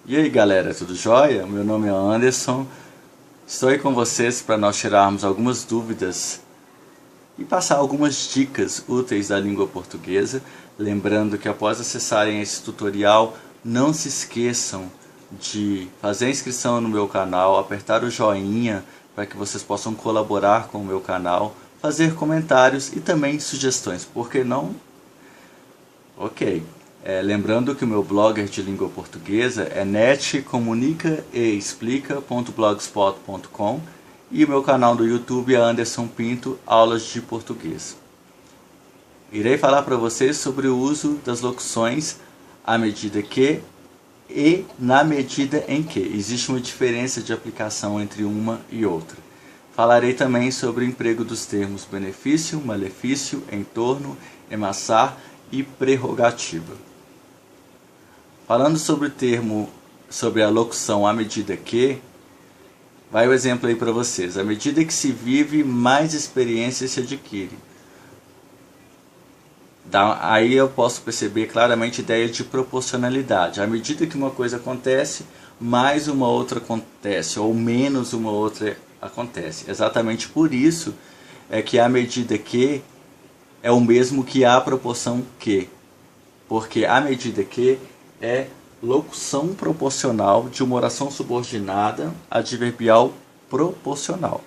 E aí galera, tudo jóia? Meu nome é Anderson, estou aí com vocês para nós tirarmos algumas dúvidas e passar algumas dicas úteis da língua portuguesa. Lembrando que após acessarem esse tutorial, não se esqueçam de fazer a inscrição no meu canal, apertar o joinha para que vocês possam colaborar com o meu canal, fazer comentários e também sugestões, por que não? Ok. Lembrando que o meu blog de língua portuguesa é netcomunicaeexplica.blogspot.com e o meu canal do YouTube é Anderson Pinto, Aulas de Português. Irei falar para vocês sobre o uso das locuções à medida que e na medida em que. Existe uma diferença de aplicação entre uma e outra. Falarei também sobre o emprego dos termos benefício, malefício, entorno, emassar e prerrogativa. Falando sobre o termo, sobre a locução à medida que, vai o exemplo aí para vocês. À medida que se vive, mais experiência se adquire. Aí eu posso perceber claramente a ideia de proporcionalidade. À medida que uma coisa acontece, mais uma outra acontece, ou menos uma outra acontece. Exatamente por isso é que à medida que é o mesmo que à proporção que. Porque à medida que é locução proporcional de uma oração subordinada adverbial proporcional.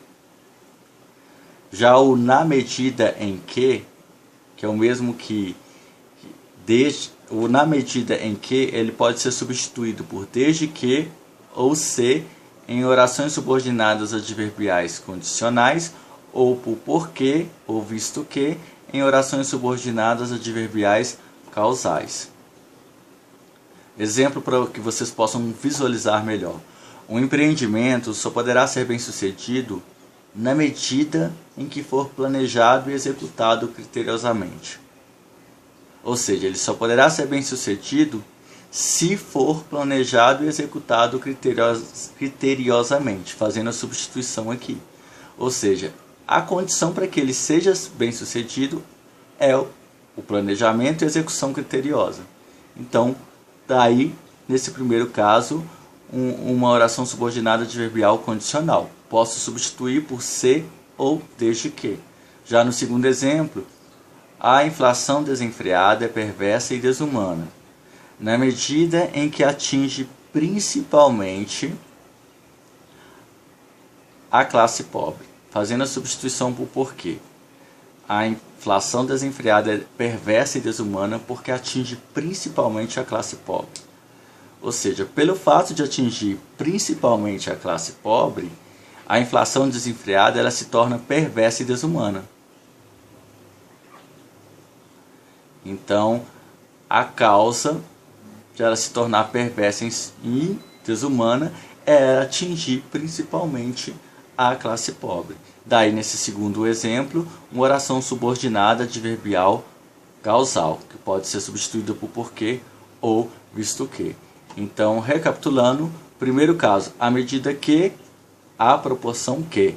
Já o na medida em que é o mesmo que o na medida em que, ele pode ser substituído por desde que ou se em orações subordinadas adverbiais condicionais, ou por porque ou visto que em orações subordinadas adverbiais causais. Exemplo para que vocês possam visualizar melhor. Um empreendimento só poderá ser bem-sucedido na medida em que for planejado e executado criteriosamente. Ou seja, ele só poderá ser bem-sucedido se for planejado e executado criteriosamente, fazendo a substituição aqui. Ou seja, a condição para que ele seja bem-sucedido é o planejamento e execução criteriosa. Então, daí, nesse primeiro caso, uma oração subordinada adverbial condicional. Posso substituir por se ou desde que. Já no segundo exemplo, a inflação desenfreada é perversa e desumana, na medida em que atinge principalmente a classe pobre, fazendo a substituição por porquê. A inflação desenfreada é perversa e desumana porque atinge principalmente a classe pobre. Ou seja, pelo fato de atingir principalmente a classe pobre, a inflação desenfreada ela se torna perversa e desumana. Então, a causa de ela se tornar perversa e desumana é atingir principalmente a classe pobre. Daí, nesse segundo exemplo, uma oração subordinada adverbial causal, que pode ser substituída por porquê ou visto que. Então, recapitulando, primeiro caso, à medida que, à proporção que.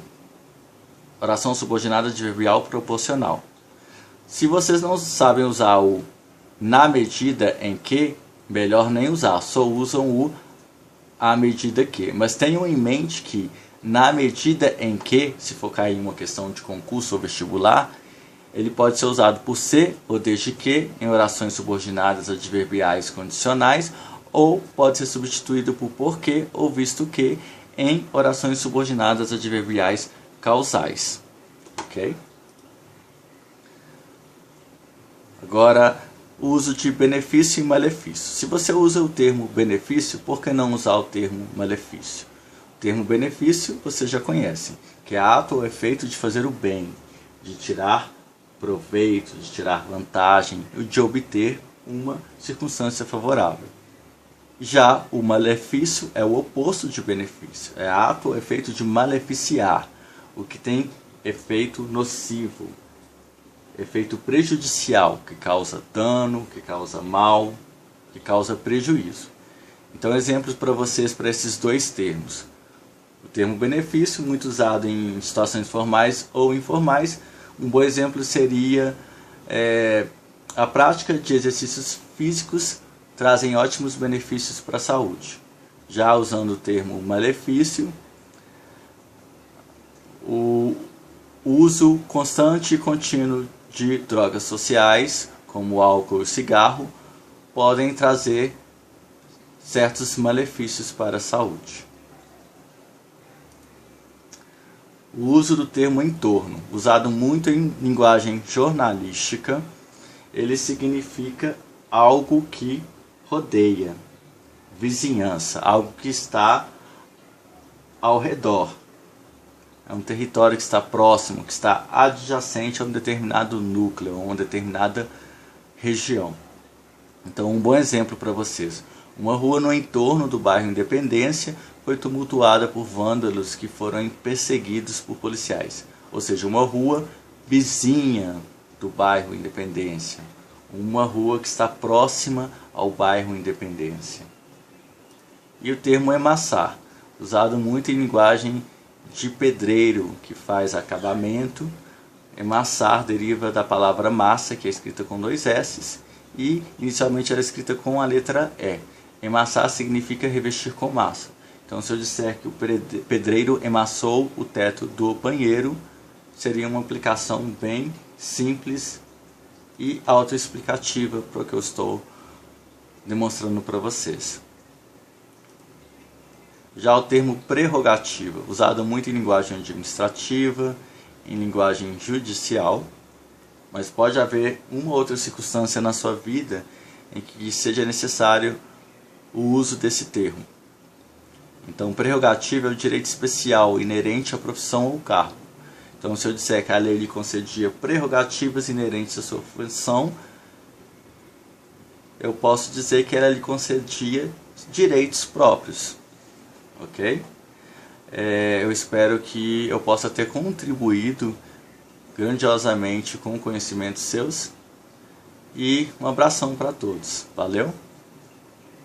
Oração subordinada adverbial proporcional. Se vocês não sabem usar o na medida em que, melhor nem usar, só usam o à medida que. Mas tenham em mente que na medida em que, se for cair em uma questão de concurso ou vestibular, ele pode ser usado por se ou desde que em orações subordinadas adverbiais condicionais, ou pode ser substituído por porque ou visto que em orações subordinadas adverbiais causais. Ok? Agora, o uso de benefício e malefício. Se você usa o termo benefício, por que não usar o termo malefício? O termo benefício você já conhece, que é ato ou efeito de fazer o bem, de tirar proveito, de tirar vantagem, de obter uma circunstância favorável. Já o malefício é o oposto de benefício, é ato ou efeito de maleficiar, o que tem efeito nocivo, efeito prejudicial, que causa dano, que causa mal, que causa prejuízo. Então, exemplos para vocês para esses dois termos. O termo benefício, muito usado em situações formais ou informais. Um bom exemplo seria a prática de exercícios físicos trazem ótimos benefícios para a saúde. Já usando o termo malefício, o uso constante e contínuo de drogas sociais, como álcool e cigarro, podem trazer certos malefícios para a saúde. O uso do termo entorno, usado muito em linguagem jornalística, ele significa algo que rodeia, vizinhança, algo que está ao redor. É um território que está próximo, que está adjacente a um determinado núcleo, a uma determinada região. Então, um bom exemplo para vocês. Uma rua no entorno do bairro Independência foi tumultuada por vândalos que foram perseguidos por policiais. Ou seja, uma rua vizinha do bairro Independência. Uma rua que está próxima ao bairro Independência. E o termo emassar, usado muito em linguagem de pedreiro que faz acabamento. Emassar deriva da palavra massa, que é escrita com 2 S's, e inicialmente era escrita com a letra E. Emassar significa revestir com massa. Então, se eu disser que o pedreiro emassou o teto do banheiro, seria uma aplicação bem simples e autoexplicativa para o que eu estou demonstrando para vocês. Já o termo prerrogativa, usado muito em linguagem administrativa, em linguagem judicial, mas pode haver uma ou outra circunstância na sua vida em que seja necessário o uso desse termo. Então, prerrogativa é o direito especial inerente à profissão ou cargo. Então, se eu disser que a lei lhe concedia prerrogativas inerentes à sua função, eu posso dizer que ela lhe concedia direitos próprios. Ok? Eu espero que eu possa ter contribuído grandiosamente com conhecimentos seus. E um abração para todos. Valeu?